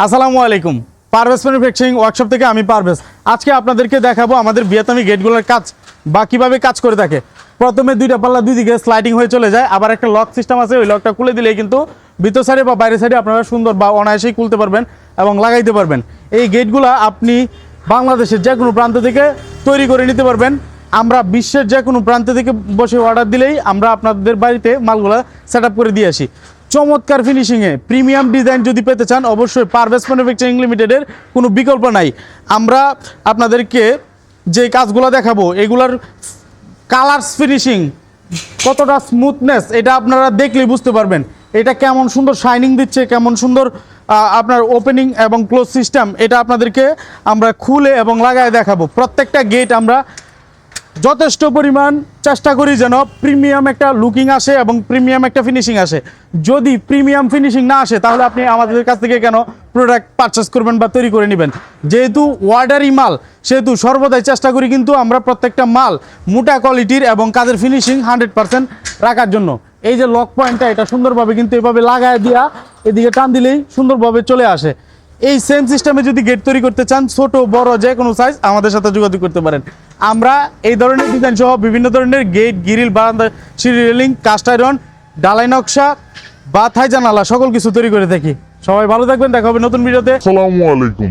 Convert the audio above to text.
আসসালামু আলাইকুম। Parvez manufacturing workshop থেকে আমি পারভেজ। আজকে আপনাদেরকে দেখাবো আমাদের ভিয়েতনামি গেটগুলোর কাজ বা কীভাবে কাজ করে থাকে। প্রথমে দুইটা পাল্লা দুই দিকে স্লাইডিং হয়ে চলে যায়, আবার একটা লক সিস্টেম আছে, ওই লকটা খুলে দিলেই কিন্তু ভিতর সাইডে বা বাইরের সাইডে আপনারা সুন্দর বা অনায়াসেই খুলতে পারবেন এবং লাগাইতে পারবেন। এই গেটগুলো আপনি বাংলাদেশের যে কোনো প্রান্ত থেকে তৈরি করে নিতে পারবেন। আমরা বিশ্বের যে কোনো প্রান্ত থেকে বসে অর্ডার দিলেই আমরা আপনাদের বাড়িতে মালগুলো সেট আপ করে দিয়ে আসি। চমৎকার ফিনিশিংয়ে প্রিমিয়াম ডিজাইন যদি পেতে চান, অবশ্যই পারভেজ ম্যানুফ্যাকচারিং লিমিটেডের কোনো বিকল্প নাই। আমরা আপনাদেরকে যে কাজগুলো দেখাবো এগুলার কালার্স ফিনিশিং কতটা স্মুথনেস এটা আপনারা দেখলেই বুঝতে পারবেন। এটা কেমন সুন্দর শাইনিং দিচ্ছে, কেমন সুন্দর আপনার ওপেনিং এবং ক্লোজ সিস্টেম, এটা আপনাদেরকে আমরা খুলে এবং লাগায় দেখাবো। প্রত্যেকটা গেট আমরা যথেষ্ট পরিমাণ চেষ্টা করি যেন প্রিমিয়াম একটা লুকিং আসে এবং প্রিমিয়াম একটা ফিনিশিং আসে। যদি প্রিমিয়াম ফিনিশিং না আসে তাহলে আপনি আমাদের কাছ থেকে কেন প্রোডাক্ট পারচেস করবেন বা তৈরি করে নেবেন। যেহেতু অর্ডারি মাল সেহেতু সর্বদাই চেষ্টা করি কিন্তু আমরা প্রত্যেকটা মাল মোটা কোয়ালিটির এবং কাজের ফিনিশিং 100% রাখার জন্য। এই যে লক পয়েন্টটা এটা সুন্দরভাবে কিন্তু এভাবে লাগায় দিয়া এদিকে টান দিলেই সুন্দরভাবে চলে আসে। এই সেম সিস্টেমে যদি গেট তৈরি করতে চান, ছোট বড় যে কোনো সাইজ আমাদের সাথে যোগাযোগ করতে পারেন। আমরা এই ধরনের ডিজাইন সহ বিভিন্ন ধরনের গেট, গ্রিল, বারান্দা, সিঁড়ি রেলিং, কাস্ট আয়রন, ডালাই নকশা বা থাই জানালা সকল কিছু তৈরি করে থাকি। সবাই ভালো থাকবেন, দেখা হবে নতুন ভিডিওতে। আসসালামু আলাইকুম।